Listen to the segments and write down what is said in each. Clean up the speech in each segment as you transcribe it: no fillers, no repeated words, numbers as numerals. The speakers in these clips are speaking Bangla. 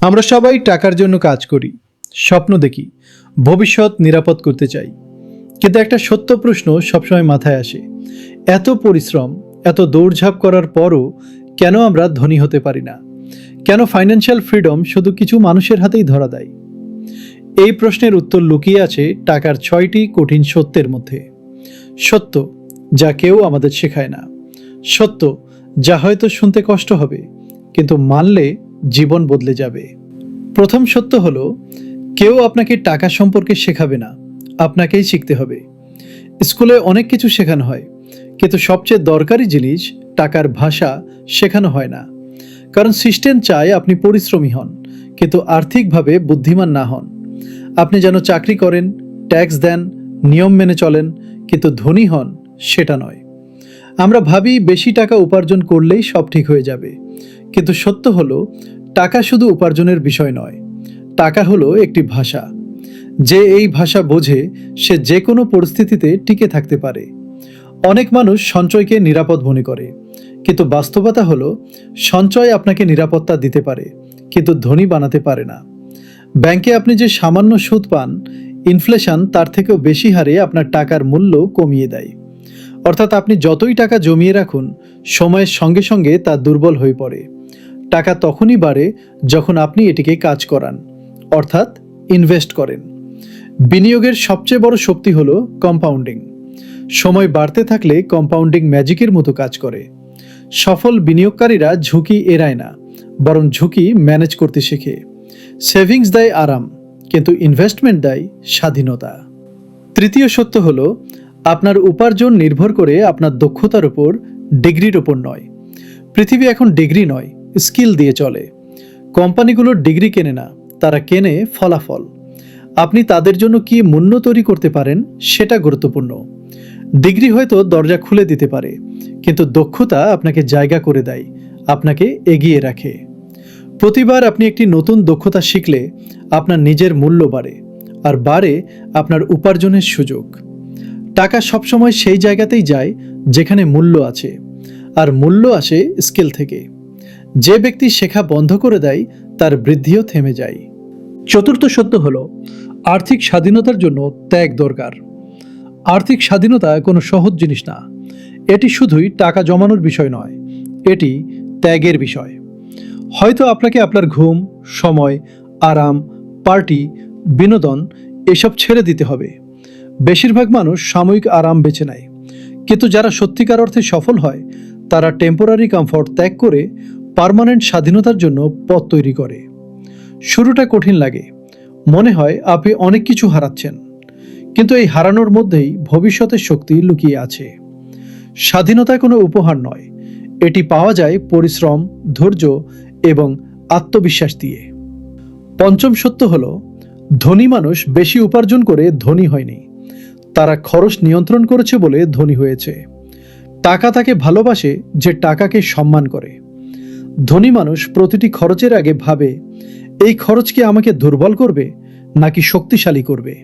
আমরা সবাই টাকার জন্য কাজ করি, স্বপ্ন দেখি, ভবিষ্যৎ নিরাপদ করতে চাই। কিন্তু একটা সত্য প্রশ্ন সবসময় মাথায় আসে, এত পরিশ্রম, এত দৌড়ঝাঁপ করার পরও কেন আমরা ধনী হতে পারি না? কেন ফাইন্যান্সিয়াল ফ্রিডম শুধু কিছু মানুষের হাতেই ধরা দেয়? এই প্রশ্নের উত্তর লুকিয়ে আছে টাকার 6টি কঠিন সত্যের মধ্যে। সত্য যা কেউ আমাদের শেখায় না, সত্য যা হয়তো শুনতে কষ্ট হবে, কিন্তু মানলে জীবন বদলে যাবে। প্রথম সত্য হলো, কেউ আপনাকে টাকা সম্পর্কে শেখাবে না, আপনাকেই শিখতে হবে। স্কুলে অনেক কিছু শেখানো হয়, কিন্তু সবচেয়ে দরকারি জিনিস টাকার ভাষা শেখানো হয় না। কারণ সিস্টেম চায় আপনি পরিশ্রমী হন, কিন্তু আর্থিকভাবে বুদ্ধিমান না হন। আপনি যেন চাকরি করেন, ট্যাক্স দেন, নিয়ম মেনে চলেন, কিন্তু ধনী হন সেটা নয়। আমরা ভাবি বেশি টাকা উপার্জন করলেই সব ঠিক হয়ে যাবে, কিন্তু সত্য হলো টাকা শুধু উপার্জনের বিষয় নয়। টাকা হলো একটি ভাষা। যে এই ভাষা বোঝে সে যে কোনো পরিস্থিতিতে টিকে থাকতে পারে। অনেক মানুষ সঞ্চয়কে নিরাপদ মনে করে, কিন্তু বাস্তবতা হলো সঞ্চয় আপনাকে নিরাপত্তা দিতে পারে, কিন্তু ধনী বানাতে পারে না। ব্যাংকে আপনি যে সামান্য সুদ পান, ইনফ্লেশন তার থেকেও বেশি হারে আপনার টাকার মূল্য কমিয়ে দেয়। অর্থাৎ আপনি যতই টাকা জমিয়ে রাখুন, সময়ের সঙ্গে সঙ্গে তা দুর্বল হয়ে পড়ে। টাকা তখনই বাড়ে যখন আপনি এটিকে কাজ করান, অর্থাৎ ইনভেস্ট করেন। বিনিয়োগের সবচেয়ে বড় শক্তি হলো কম্পাউন্ডিং। সময় বাড়তে থাকলে কম্পাউন্ডিং ম্যাজিকের মতো কাজ করে। সফল বিনিয়োগকারীরা ঝুঁকি এড়ায় না, বরং ঝুঁকি ম্যানেজ করতে শেখে। সেভিংস দেয় আরাম, কিন্তু ইনভেস্টমেন্ট দেয় স্বাধীনতা। তৃতীয় সত্য হলো, আপনার উপার্জন নির্ভর করে আপনার দক্ষতার উপর, ডিগ্রির উপর নয়। পৃথিবী এখন ডিগ্রি নয়, স্কিল দিয়ে চলে। কোম্পানিগুলো ডিগ্রি কেনে না, তারা কেনে ফলাফল। আপনি তাদের জন্য কি মূল্য তৈরি করতে পারেন সেটা গুরুত্বপূর্ণ। ডিগ্রি হয়তো দরজা খুলে দিতে পারে, কিন্তু দক্ষতা আপনাকে জায়গা করে দেয়, আপনাকে এগিয়ে রাখে। প্রতিবার আপনি একটি নতুন দক্ষতা শিখলে আপনার নিজের মূল্য বাড়ে, আর বাড়ে আপনার উপার্জনের সুযোগ। টাকা সবসময় সেই জায়গাতেই যায় যেখানে মূল্য আছে, আর মূল্য আসে স্কিল থেকে। যে ব্যক্তি শেখা বন্ধ করে দেয় তার বৃদ্ধিও থেমে যায়। চতুর্থ সত্য হলো, আর্থিক স্বাধীনতার জন্য ত্যাগ দরকার। আর্থিক স্বাধীনতা কোনো সহজ জিনিস না। এটি শুধুই টাকা জমানোর বিষয় নয়, এটি ত্যাগের বিষয়। হয়তো আপনাকে আপনার ঘুম, সময়, আরাম, পার্টি, বিনোদন এসব ছেড়ে দিতে হবে। বেশিরভাগ মানুষ সাময়িক আরাম বেছে নেয়, কিন্তু যারা সত্যিকার অর্থে সফল হয় তারা টেম্পোরারি কমফর্ট ত্যাগ করে পার্মানেন্ট স্বাধীনতার জন্য পথ তৈরি করে। শুরুটা কঠিন লাগে, মনে হয় আপনি অনেক কিছু হারাচ্ছেন, কিন্তু এই হারানোর মধ্যেই ভবিষ্যতের শক্তি লুকিয়ে আছে। স্বাধীনতা কোনো উপহার নয়, এটি পাওয়া যায় পরিশ্রম, ধৈর্য এবং আত্মবিশ্বাস দিয়ে। পঞ্চম সত্য হলো, ধনী মানুষ বেশি উপার্জন করে ধনী হয়নি, তারা খরচ নিয়ন্ত্রণ করেছে বলে ধনী হয়েছে। টাকা তাকে ভালোবাসে যে টাকাকে সম্মান করে। ধনী মানুষ প্রতিটি খরচের আগে ভাবে, এই খরচ কি আমাকে দুর্বল করবে নাকি শক্তিশালী করবে?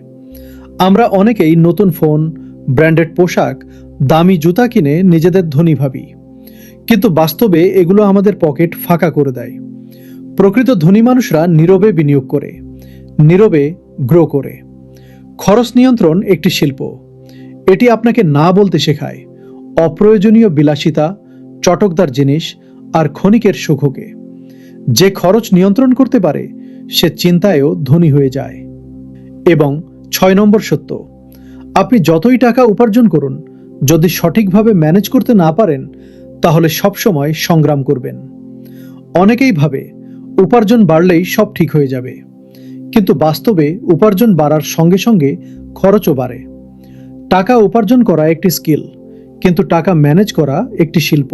আমরা অনেকেই নতুন ফোন, ব্র্যান্ডেড পোশাক, দামি জুতা কিনে নিজেদের ধনী ভাবি, কিন্তু বাস্তবে এগুলো আমাদের পকেট ফাঁকা করে দেয়। প্রকৃত ধনী মানুষরা নীরবে বিনিয়োগ করে, নীরবে গ্রো করে। খরচ নিয়ন্ত্রণ একটি শিল্প। এটি আপনাকে না বলতে শেখায় অপ্রয়োজনীয় বিলাসিতা, চটকদার জিনিস আর ক্ষণিকের সুখকে। যে খরচ নিয়ন্ত্রণ করতে পারে সে চিন্তায়ও ধনী হয়ে যায়। এবং 6 নম্বর সত্য, আপনি যতই টাকা উপার্জন করুন, যদি সঠিকভাবে ম্যানেজ করতে না পারেন তাহলে সবসময় সংগ্রাম করবেন। অনেকেই ভাবে উপার্জন বাড়লেই সব ঠিক হয়ে যাবে, কিন্তু বাস্তবে উপার্জন বাড়ার সঙ্গে সঙ্গে খরচও বাড়ে। টাকা উপার্জন করা একটি স্কিল, কিন্তু টাকা ম্যানেজ করা একটি শিল্প।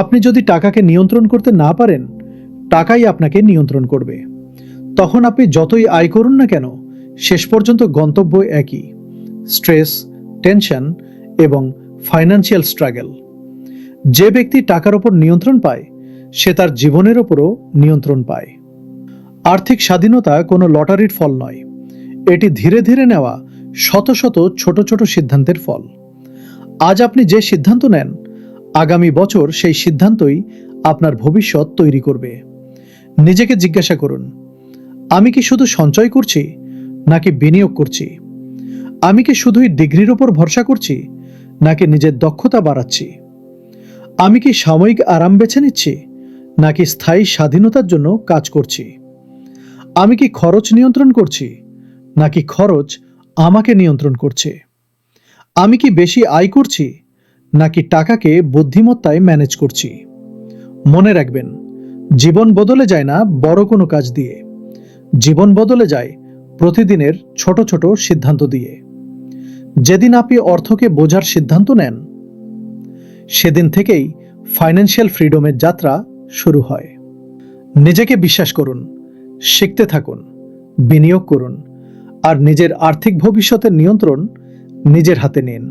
আপনি যদি টাকাকে নিয়ন্ত্রণ করতে না পারেন, টাকাই আপনাকে নিয়ন্ত্রণ করবে। তখন আপনি যতই আয় করুন না কেন, শেষ পর্যন্ত গন্তব্য একই: স্ট্রেস, টেনশন এবং ফাইন্যান্সিয়াল স্ট্রাগল। যে ব্যক্তি টাকার ওপর নিয়ন্ত্রণ পায় সে তার জীবনের ওপরও নিয়ন্ত্রণ পায়। আর্থিক স্বাধীনতা কোনো লটারির ফল নয়, এটি ধীরে ধীরে নেওয়া শত শত ছোট ছোট সিদ্ধান্তের ফল। আজ আপনি যে সিদ্ধান্ত নেন, আগামী বছর সেই সিদ্ধান্তই আপনার ভবিষ্যৎ তৈরি করবে। নিজেকে জিজ্ঞাসা করুন, আমি কি শুধু সঞ্চয় করছি নাকি বিনিয়োগ করছি? আমি কি শুধুই ডিগ্রির ওপর ভরসা করছি নাকি নিজের দক্ষতা বাড়াচ্ছি? আমি কি সাময়িক আরাম বেছে নিচ্ছি নাকি স্থায়ী স্বাধীনতার জন্য কাজ করছি? আমি কি খরচ নিয়ন্ত্রণ করছি নাকি খরচ আমাকে নিয়ন্ত্রণ করছে? আমি কি বেশি আয় করছি নাকি টাকাকে বুদ্ধিমত্তায় ম্যানেজ করছি? মনে রাখবেন, জীবন বদলে যায় না বড় কোনো কাজ দিয়ে, জীবন বদলে যায় প্রতিদিনের ছোট ছোট সিদ্ধান্ত দিয়ে। যেদিন আপনি অর্থকে বোঝার সিদ্ধান্ত নেন, সেদিন থেকেই ফাইন্যান্সিয়াল ফ্রিডমের যাত্রা শুরু হয়। নিজেকে বিশ্বাস করুন, শিখতে থাকুন, বিনিয়োগ করুন আর নিজের আর্থিক ভবিষ্যতের নিয়ন্ত্রণ নিজের হাতে নিন।